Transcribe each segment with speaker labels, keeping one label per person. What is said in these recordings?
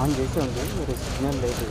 Speaker 1: On చేసి ఉంది, మీరు సిగ్నల్ లేదు.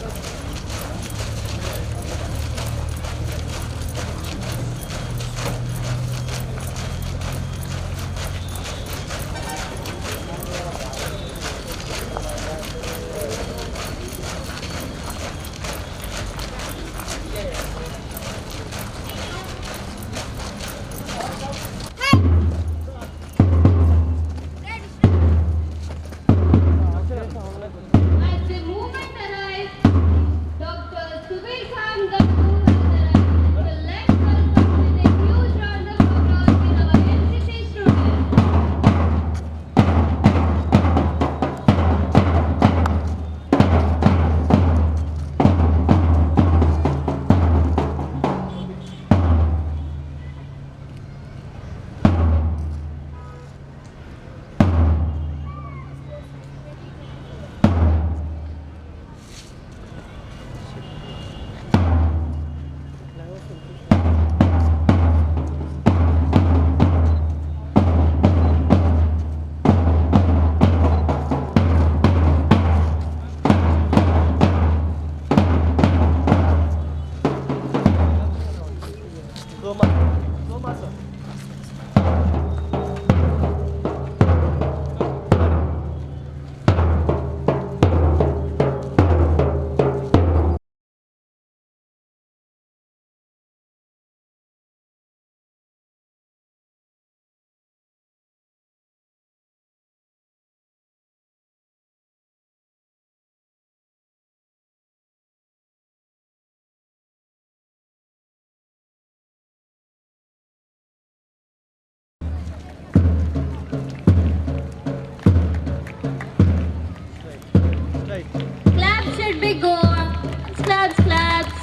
Speaker 2: Claps should be go. Claps, claps.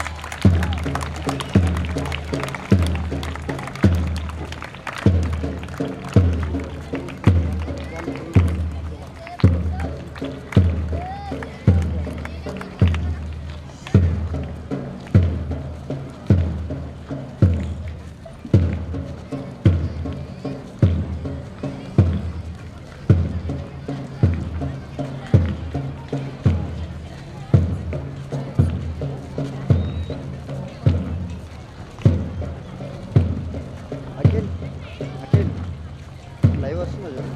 Speaker 1: Akhil Akhil live వస్తుందా చూడు.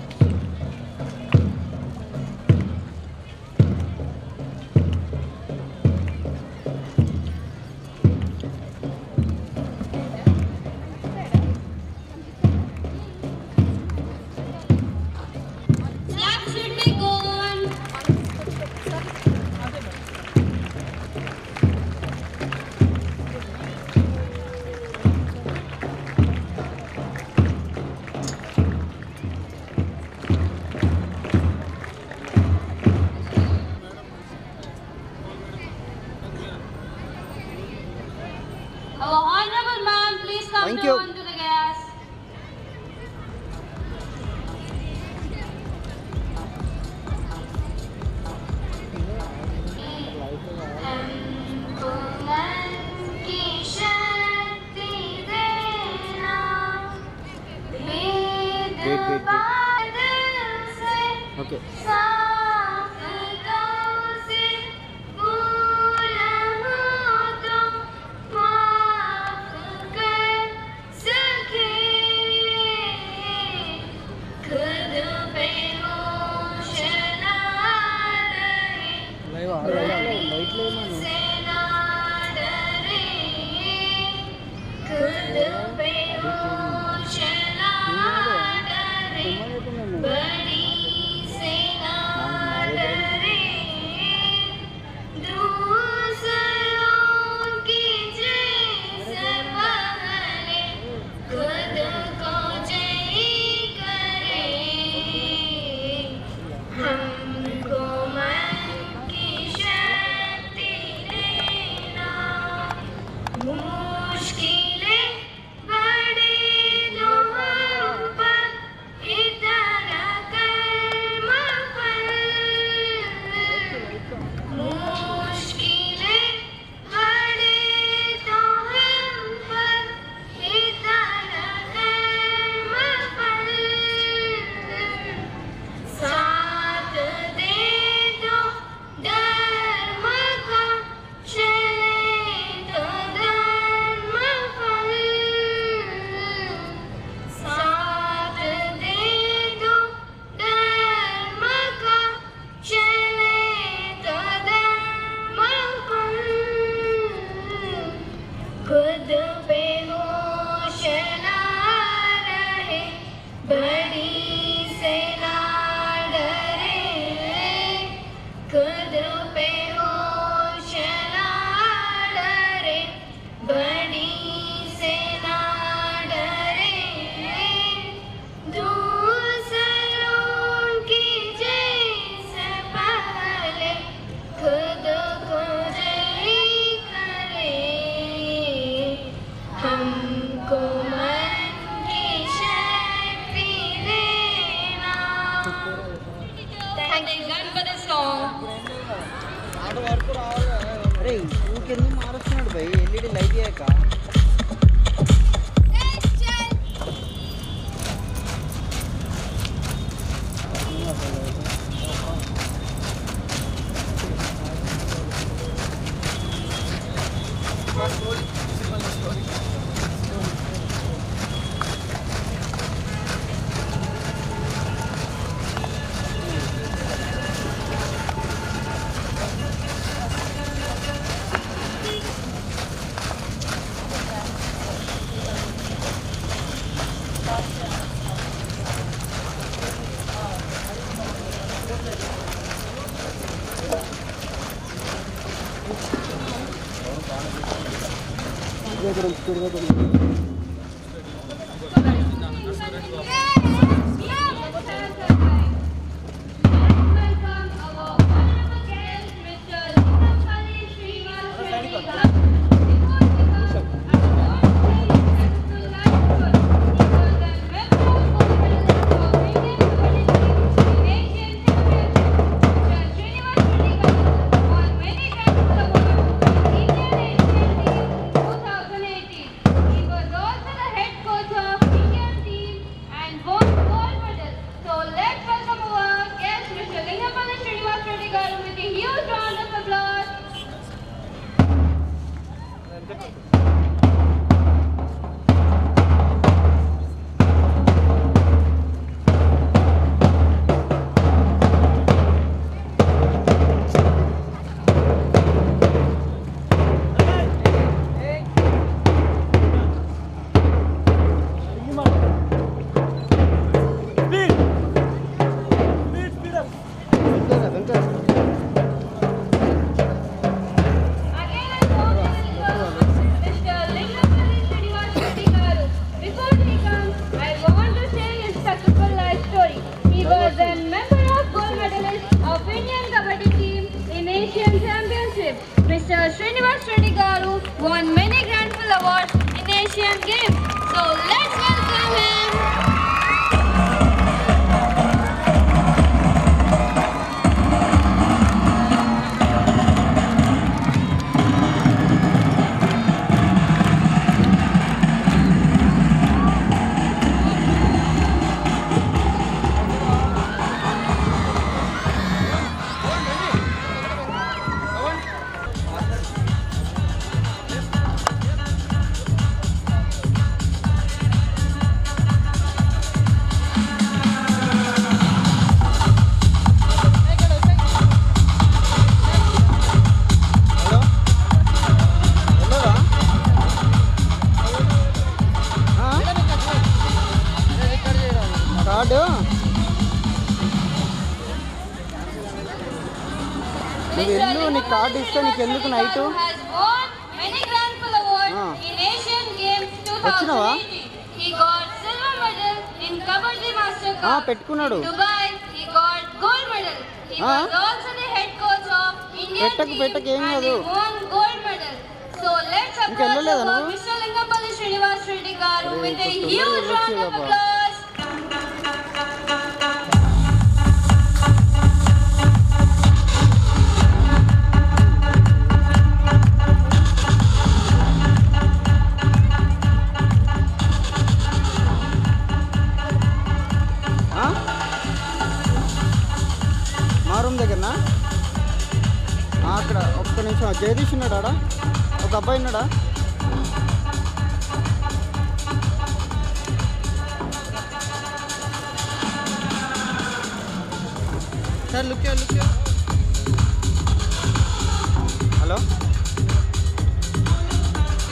Speaker 2: Claps should be gone. Our honorable ma'am, please come
Speaker 1: Thank
Speaker 2: to
Speaker 1: you.
Speaker 2: onto the gas.
Speaker 1: wait. Okay light
Speaker 2: Ganpati song.
Speaker 1: అరే ఇంకెందుకు మారుస్తున్నాడు భయ్ LED light అయ్యాక
Speaker 2: Mr. Srinivas Reddy Garu won many Grandful awards in Asian Games. So let's welcome him.
Speaker 1: నువ్వు వెళ్ళు నీ card ఇస్తే నీకు ఎందుకు నైట్ వచ్చినావా పెట్టుకున్నాడు పెట్టకు పెట్టకు ఏం కాదు ఇంకెళ్ళలేదా నువ్వు మా రూమ్ దగ్గరనా అక్కడ ఒక్క నిమిషం జగదీష్ ఉన్నాడా ఆడ ఒక అబ్బాయి ఉన్నాడా సార్ లుక్ హలో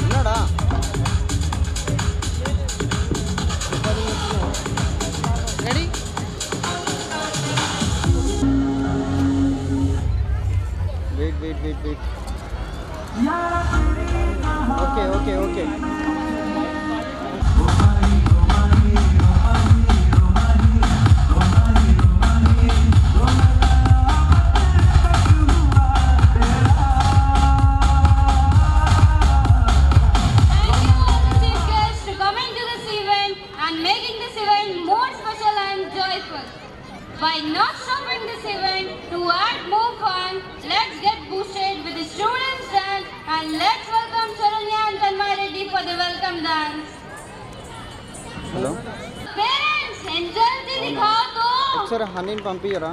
Speaker 1: ఉన్నాడా ready wait okay
Speaker 2: By not stopping this event to let's get boosted with the students dance and let's welcome Charanya and Tanmay Reddy for the welcome dance.
Speaker 1: Hello
Speaker 2: Parents, enjoy the दिखाओ तो.
Speaker 1: ఒకసారి హనీని పంపించరా,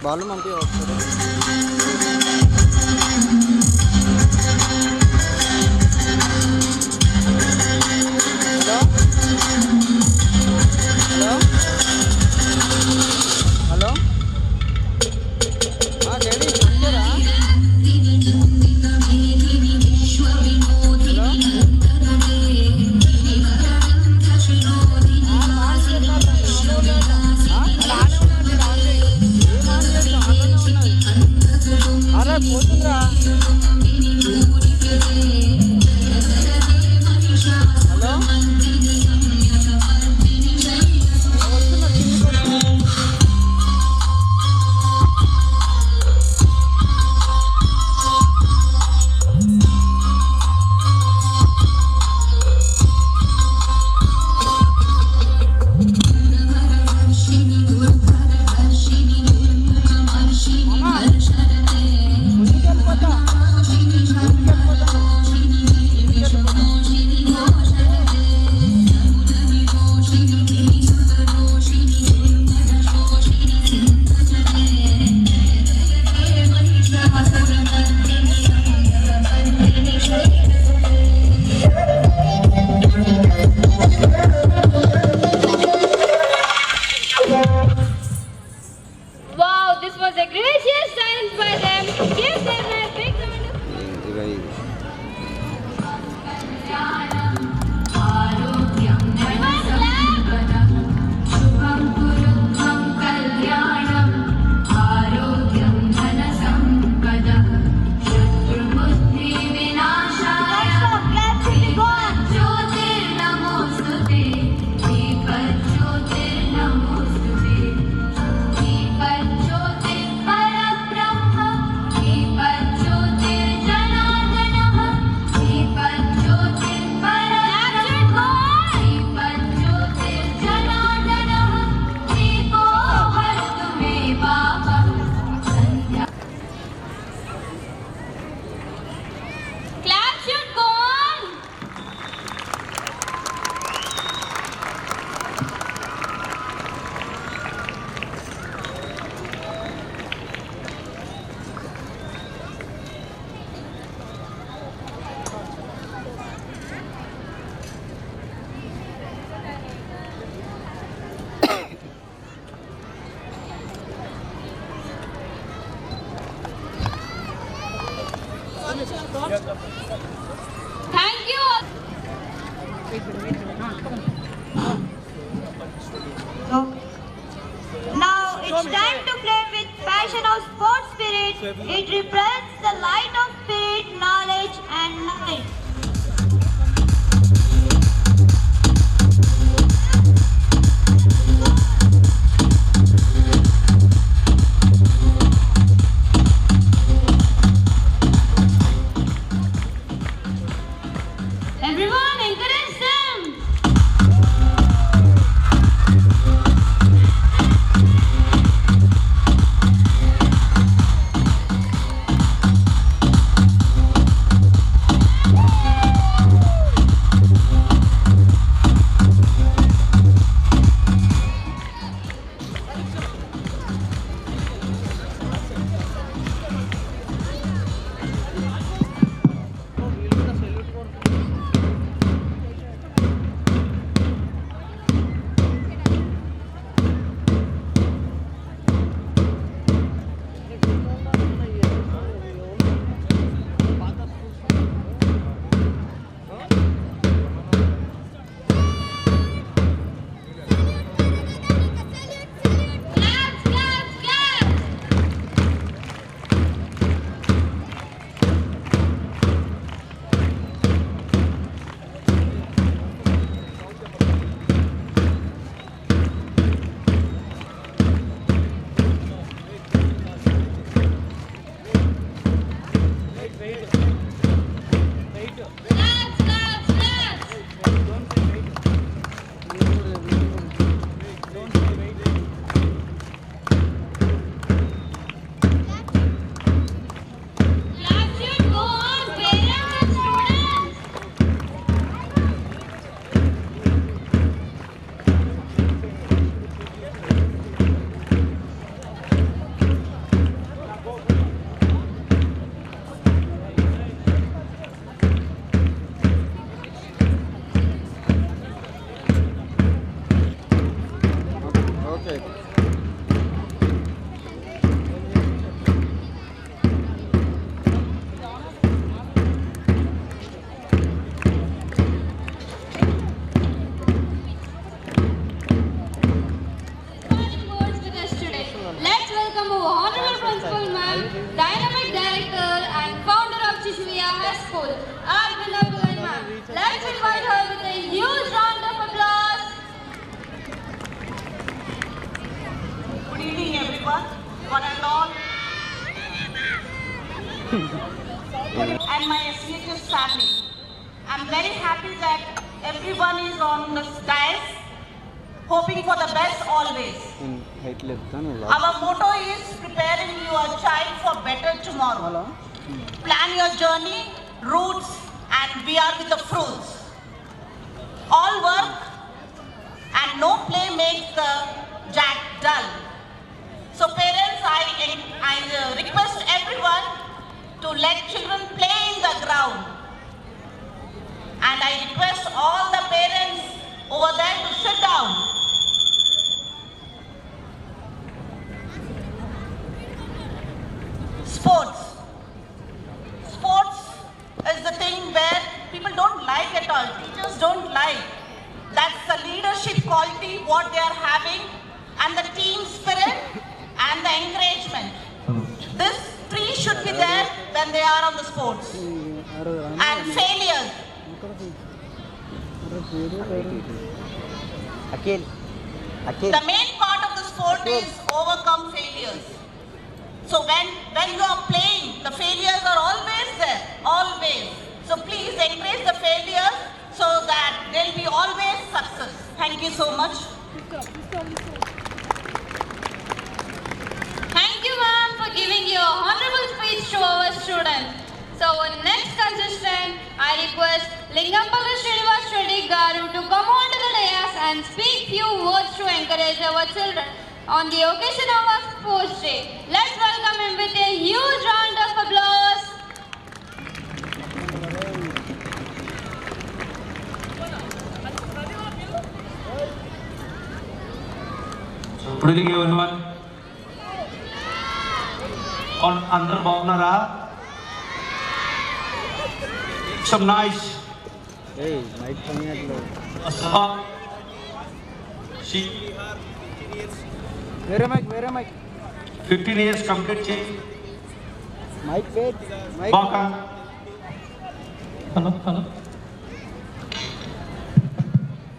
Speaker 1: బాలు పంపించరా ఒకసారి. Hello hello daddy పంపించరా. అరే పోతుందిరా. Hello వస్తున్నా కిందికి వస్తున్నా.
Speaker 2: Wow, this was a gracious dance by them. Give them a big round of
Speaker 1: ఇదిగో ఇది. Clap should go on. Thank you.
Speaker 3: Now it's time to play with passion of sports spirit. It represents the light of spirit, knowledge and light.
Speaker 2: Everyone, encourage them. Dynamic Director and Founder of Shishuviya High School, Arvina Puran ma'am. Let's invite her with a huge round of applause.
Speaker 4: Good evening, everyone, one and all, and my SCHS family. I'm very happy that everyone is on the dais, hoping for the best always. Our motto is preparing your child for better tomorrow. Plan your journey, roots, and we are with the fruits. All work and no play makes the jack dull. So parents, I request everyone to let children play in the ground. And I request all the parents over there to sit down. Sports. Sports is the thing where people don't like at all. Teachers don't like. That's the leadership quality what they are having, and the team spirit and the encouragement. This three should be there when they are on the sports. And failures. The main part of the sport is overcome failures. So when you are playing, the failures are always there, always. So please encourage the failures so that there will be always success. Thank you so much.
Speaker 2: Thank you, ma'am, for giving your honorable speech to our students. So, next contestant, I request Lingampalli Srinivas Reddy Garu to come on to the dais and speak few words to encourage our children on the occasion of our sports day. Let's welcome him with a huge round of applause.
Speaker 5: Good evening, everyone. Andar bagunara. Some nice.
Speaker 1: Hey, mic paniatlo.
Speaker 5: She
Speaker 1: Where mic?
Speaker 5: 15 years complete change.
Speaker 1: Mic wait. Mic.
Speaker 5: Baka.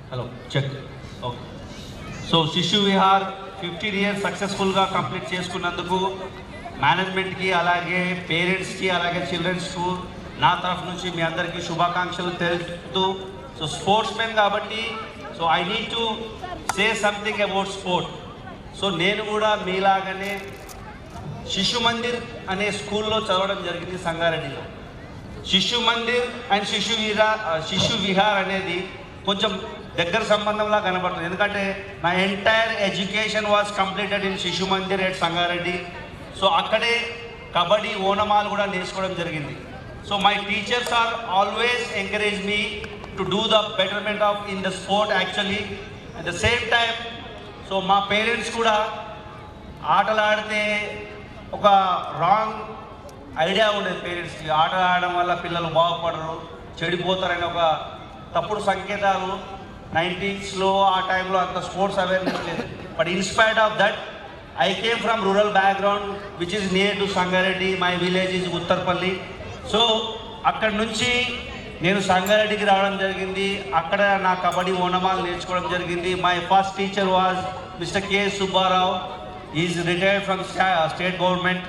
Speaker 5: Hello. Check. Okay. So Shishu Vihar 15 years successful ga complete చేసుకున్నందుకు management కి అలాగే parents కి అలాగే children's కు నా తరఫు నుంచి మీ అందరికీ శుభాకాంక్షలు తెలుపుతూ సో స్పోర్ట్స్ మెన్ కాబట్టి so I need to say something about sport. So నేను కూడా మీలాగానే శిశు మందిర్ అనే స్కూల్లో చదవడం జరిగింది సంగారెడ్డిలో. శిశు మందిర్ అండ్ శిశు విహార్ అనేది కొంచెం దగ్గర సంబంధంలా కనబడుతుంది, ఎందుకంటే నా entire education was completed in శిశు మందిర్ ఎట్ సంగారెడ్డి. సో అక్కడే కబడ్డీ ఓనమాలు కూడా నేర్చుకోవడం జరిగింది. So my teachers are always encourage me to do the betterment of in the sport actually. At the same time so మా పేరెంట్స్ కూడా ఆటలు ఆడితే ఒక రాంగ్ ఐడియా ఉండేది పేరెంట్స్కి, ఆటలు ఆడడం వల్ల పిల్లలు బాగుపడరు, చెడిపోతారని ఒక తప్పుడు సంకేతాలు 90s ఆ టైంలో అంత స్పోర్ట్స్ అవేర్నెస్ లేదు. But inspired of that I came from rural background which is near to Sangareddy. My village is Uttarpalli. So అక్కడి నుంచి నేను సంగారెడ్డికి రావడం జరిగింది. అక్కడ నా కబడ్డీ ఓనమాలు నేర్చుకోవడం జరిగింది. My first teacher was mister K Subbarao. Is retired from state government.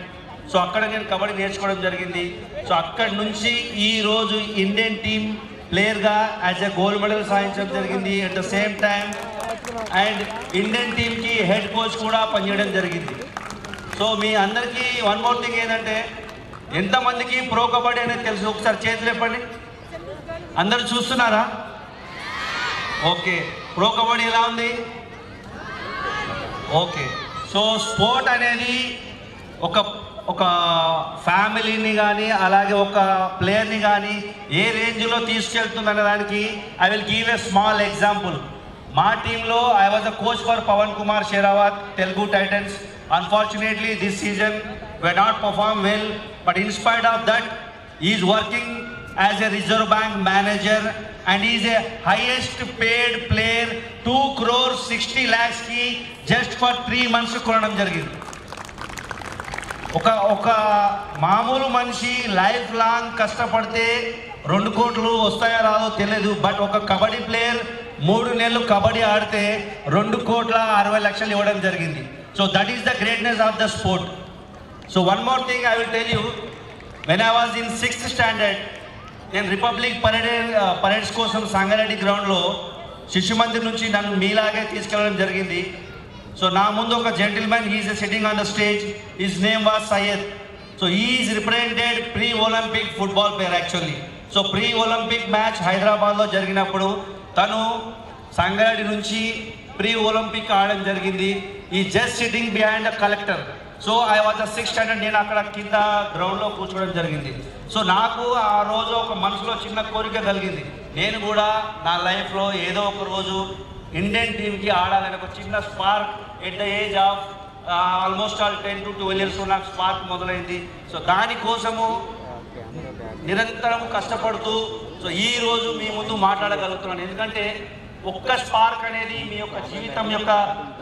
Speaker 5: So అక్కడ నేను కబడ్డీ నేర్చుకోవడం జరిగింది. సో అక్కడి నుంచి ఈరోజు ఇండియన్ టీమ్ ప్లేయర్గా యాజ్ ఎ గోల్డ్ మెడల్ సాధించడం జరిగింది. At the same time and Indian టీమ్కి హెడ్ కోచ్ కూడా పనిచేయడం జరిగింది. సో మీ అందరికీ వన్ మోర్ థింగ్ ఏంటంటే, ఎంతమందికి ప్రో కబడ్డీ అనేది తెలుసు? ఒకసారి చేతులు చెప్పండి. అందరూ చూస్తున్నారా? ఓకే, ప్రో కబడ్డీ ఎలా ఉంది? ఓకే. సో స్పోర్ట్ అనేది ఒక ఫ్యామిలీని కానీ అలాగే ఒక ప్లేయర్ని కానీ ఏ రేంజ్లో తీసుకెళ్తుందనే దానికి I will give a small example. మా టీంలో I was a coach for Pavan Kumar Sherawat, Telugu Titans. Unfortunately, this season we are not performed well, but in spite of that, he is working as a Reserve Bank manager and he is a highest paid player, 2,60,00,000 ki just for 3 months కొనడం జరిగింది. ఒక మామూలు మనిషి life long కష్టపడితే 2 కోట్లు వస్తాయో రాదో తెలియదు. బట్ ఒక కబడ్డీ ప్లేయర్ 3 నెలలు కబడ్డీ ఆడితే 2,60,00,000 ఇవ్వడం జరిగింది. So that is the greatness of the sport. So one more thing I will tell you, when I was in 6th standard నేను రిపబ్లిక్ పరేడ్స్ కోసం సంగారెడ్డి గ్రౌండ్లో శిశు మందిర్ నుంచి నన్ను మీలాగే తీసుకెళ్ళడం జరిగింది. సో నా ముందు ఒక gentlemen, he is sitting on the stage, his name was Syed. So he is represented pre Olympic football player actually. So pre Olympic match హైదరాబాద్లో జరిగినప్పుడు తను సంగారెడ్డి నుంచి ప్రీ ఒలింపిక్ ఆడడం జరిగింది. ఈ just sitting behind the collector. So I was the 6th standard, నేను అక్కడ కింద గ్రౌండ్లో కూర్చోవడం జరిగింది. సో నాకు ఆ రోజు ఒక మనసులో చిన్న కోరిక కలిగింది, నేను కూడా నా లైఫ్లో ఏదో ఒక రోజు ఇండియన్ టీమ్కి ఆడాలని ఒక చిన్న spark at the age of almost 10 to 12 years నాకు స్పార్క్ మొదలైంది. సో దానికోసము నిరంతరం కష్టపడుతూ సో ఈరోజు మీ ముందు మాట్లాడగలుగుతున్నాను. ఎందుకంటే ఒక్క స్పార్క్ అనేది మీ యొక్క జీవితం యొక్క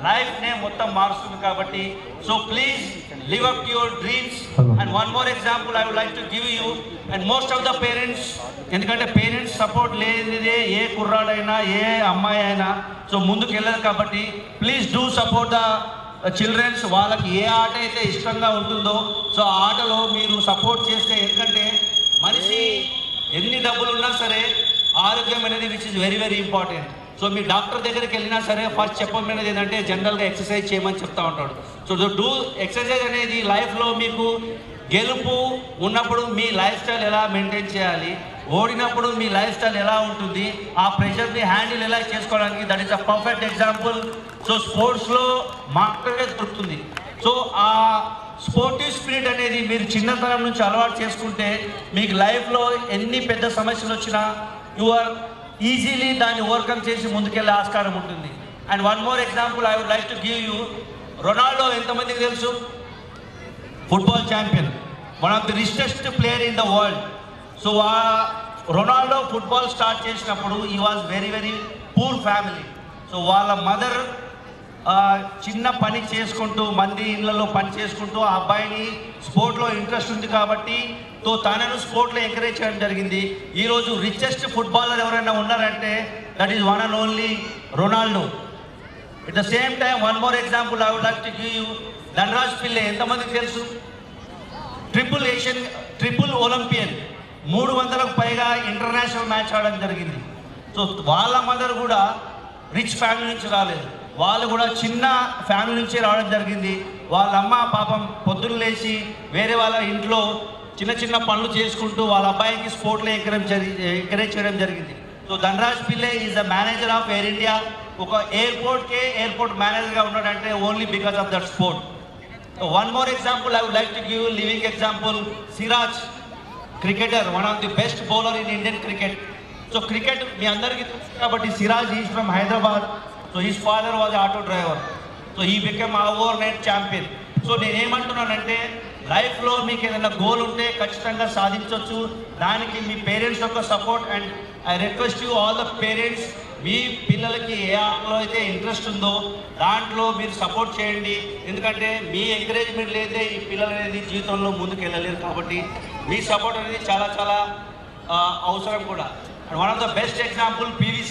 Speaker 5: లైఫ్నే మొత్తం మారుస్తుంది కాబట్టి. So please live up your dreams. And one more example I would like to give you. And most of the parents, ఎందుకంటే పేరెంట్స్ సపోర్ట్ లేనిదే ఏ కుర్రాడైనా ఏ అమ్మాయి అయినా సో ముందుకు వెళ్ళదు కాబట్టి please do support the childrens. వాళ్ళకి ఏ ఆట అయితే ఇష్టంగా ఉంటుందో సో ఆ ఆటలో మీరు సపోర్ట్ చేస్తే, ఎందుకంటే మనిషి ఎన్ని డబ్బులు ఉన్నా సరే ఆరోగ్యం అనేది which is very very important. So me doctor దగ్గరికి వెళ్ళినా సరే ఫస్ట్ చెప్పమనేది ఏంటంటే జనరల్గా ఎక్సర్సైజ్ చేయమని చెప్తా ఉంటాడు. సో డూ ఎక్సర్సైజ్ అనేది లైఫ్లో మీకు గెలుపు ఉన్నప్పుడు మీ లైఫ్ స్టైల్ ఎలా మెయింటైన్ చేయాలి, ఓడినప్పుడు మీ లైఫ్ స్టైల్ ఎలా ఉంటుంది, ఆ ప్రెషర్ని హ్యాండిల్ ఎలా చేసుకోవడానికి that is a perfect example. So స్పోర్ట్స్లో మాత్రమే దొరుకుతుంది. సో ఆ స్పోర్టివ్ స్పిరిట్ అనేది మీరు చిన్నతనం నుంచి అలవాటు చేసుకుంటే మీకు లైఫ్లో ఎన్ని పెద్ద సమస్యలు వచ్చినా యు ఆర్ ఈజీలీ దాన్ని ఓవర్కమ్ చేసి ముందుకెళ్ళే ఆస్కారం ఉంటుంది. And one more example I would like to give you. Ronaldo ఎంతమందికి తెలుసు? Football champion, one of the richest player in the world. So Ronaldo football start చేసినప్పుడు he was very very poor family. సో వాళ్ళ mother చిన్న పని చేసుకుంటూ మంది ఇళ్లలో పని చేసుకుంటూ ఆ అబ్బాయిని స్పోర్ట్లో ఇంట్రెస్ట్ ఉంది కాబట్టి తనను స్పోర్ట్లో ఎంకరేజ్ చేయడం జరిగింది. ఈరోజు రిచెస్ట్ ఫుట్బాలర్ ఎవరైనా ఉన్నారంటే that is one and only Ronaldo. At the same time one more example I would like to give you. Dhanraj Pillay ఎంతమందికి తెలుసు? ట్రిపుల్ ఒలింపియన్, 300కు పైగా ఇంటర్నేషనల్ మ్యాచ్ ఆడడం జరిగింది. సో వాళ్ళ మదర్ కూడా రిచ్ ఫ్యామిలీ నుంచి రాలేదు, వాళ్ళు కూడా చిన్న ఫ్యామిలీ నుంచి రావడం జరిగింది. వాళ్ళ అమ్మ పాపం పొద్దున్న లేచి వేరే వాళ్ళ ఇంట్లో చిన్న చిన్న పనులు చేసుకుంటూ వాళ్ళ అబ్బాయికి స్పోర్ట్లో ఎంకరేజ్ చేయడం జరిగింది. So Dhanraj Pillay is the manager of Air India. ఒక ఎయిర్పోర్ట్ మేనేజర్గా ఉన్నాడంటే only because of that sport. One more example I would like to give living example. Siraj cricketer, one of the best bowler in Indian cricket. So cricket మీ అందరికీ తెలుసు కాబట్టి Siraj is from Hyderabad. So his father was auto driver. So he become overnight champion. So నేనేమంటున్నానంటే లైఫ్లో మీకు ఏదైనా goal ఉంటే ఖచ్చితంగా సాధించవచ్చు. దానికి మీ పేరెంట్స్ యొక్క support. And I request you all the parents, మీ పిల్లలకి ఏ ఆటలో అయితే ఇంట్రెస్ట్ ఉందో దాంట్లో మీరు సపోర్ట్ చేయండి. ఎందుకంటే మీ ఎంకరేజ్మెంట్ లేదే ఈ పిల్లలు అనేది జీవితంలో ముందుకు వెళ్ళలేరు కాబట్టి మీ సపోర్ట్ అనేది చాలా చాలా అవసరం కూడా. And one of the best example PV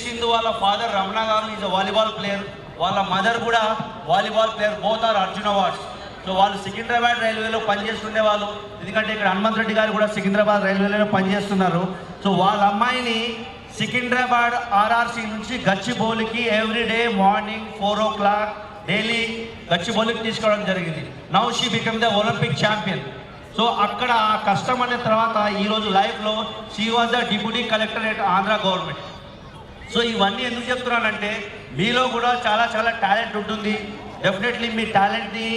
Speaker 5: Sindhu వాళ్ళ ఫాదర్ రమణ గారు ఈజ్ అ వాలీబాల్ ప్లేయర్, వాళ్ళ మదర్ కూడా volleyball player, both are Arjun awards. So వాళ్ళు సికింద్రాబాద్ రైల్వేలో పనిచేస్తుండే వాళ్ళు, ఎందుకంటే ఇక్కడ హనుమంత్ రెడ్డి గారు కూడా సికింద్రాబాద్ రైల్వేలో పనిచేస్తున్నారు. సో వాళ్ళ అమ్మాయిని సికింద్రాబాద్ ఆర్ఆర్సీ నుంచి గచ్చిబౌలికి ఎవ్రీడే మార్నింగ్ 4 o'clock డైలీ గచ్చిబౌలికి తీసుకోవడం జరిగింది. Now she become the Olympic champion. So అక్కడ ఆ కష్టం అనే తర్వాత ఈరోజు లైఫ్లో she was the deputy collector at Andhra government. So ఇవన్నీ ఎందుకు చెప్తున్నానంటే మీలో కూడా చాలా చాలా టాలెంట్ ఉంటుంది. డెఫినెట్లీ మీ టాలెంట్ని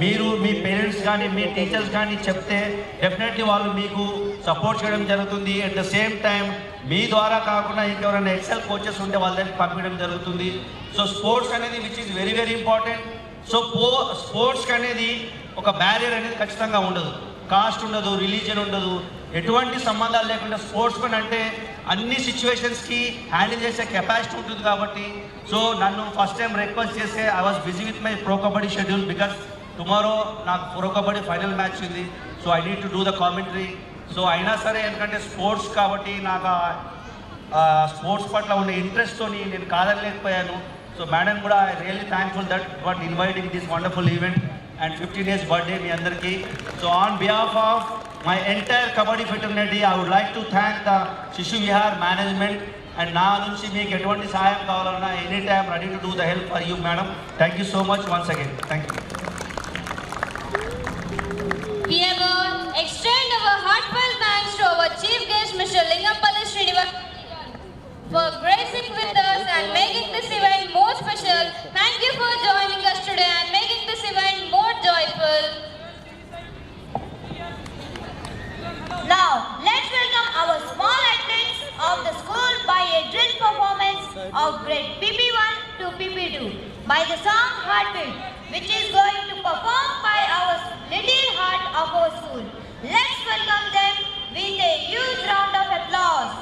Speaker 5: మీరు మీ పేరెంట్స్ కానీ మీ టీచర్స్ కానీ చెప్తే డెఫినెట్లీ వాళ్ళు మీకు సపోర్ట్ చేయడం జరుగుతుంది. అట్ ద సేమ్ టైం మీ ద్వారా కాకుండా ఇంకెవరైనా ఎక్సెల్ కోచెస్ ఉంటే వాళ్ళ దగ్గరికి పంపించడం జరుగుతుంది. సో స్పోర్ట్స్ అనేది which is very very important. So స్పోర్ట్స్కి అనేది ఒక బ్యారియర్ అనేది ఖచ్చితంగా ఉండదు, కాస్ట్ ఉండదు, రిలీజియన్ ఉండదు, ఎటువంటి సంబంధాలు లేకుండా స్పోర్ట్స్ మెన్ అంటే అన్ని సిచ్యువేషన్స్కి హ్యాండిల్ చేసే కెపాసిటీ ఉంటుంది కాబట్టి. సో నన్ను ఫస్ట్ టైం రిక్వెస్ట్ చేస్తే I was busy with my pro kabaddi schedule because tomorrow నాకు ప్రో కబడ్డీ ఫైనల్ మ్యాచ్ ఉంది. So I need to do the commentary. So అయినా సరే ఎందుకంటే స్పోర్ట్స్ కాబట్టి నాకు స్పోర్ట్స్ పట్ల ఉన్న ఇంట్రెస్ట్తో నేను కాదనలేకపోయాను. సో మేడం కూడా I really thankful that but inviting this wonderful event and 15 years birthday మీ అందరికీ. So on behalf of my entire kabaddi fraternity I would like to thank the Shishu Vihar management. And నా నుంచి మీకు ఎటువంటి సహాయం కావాలన్నా any time ready to do the help for you madam. Thank you so much once again. Thank you.
Speaker 2: We ever extend our heartfelt thanks to our chief guest, Mr. Lingampalli Srinivas, for gracing with us and making this event more special. Thank you for joining us today and making this event more joyful.
Speaker 3: Now, let's welcome our small athletes of the school by a drill performance of grade PP1 to PP2 by the song Heartbeat, which is going to perform by our little heart of our school. Let's welcome them with a huge round of applause.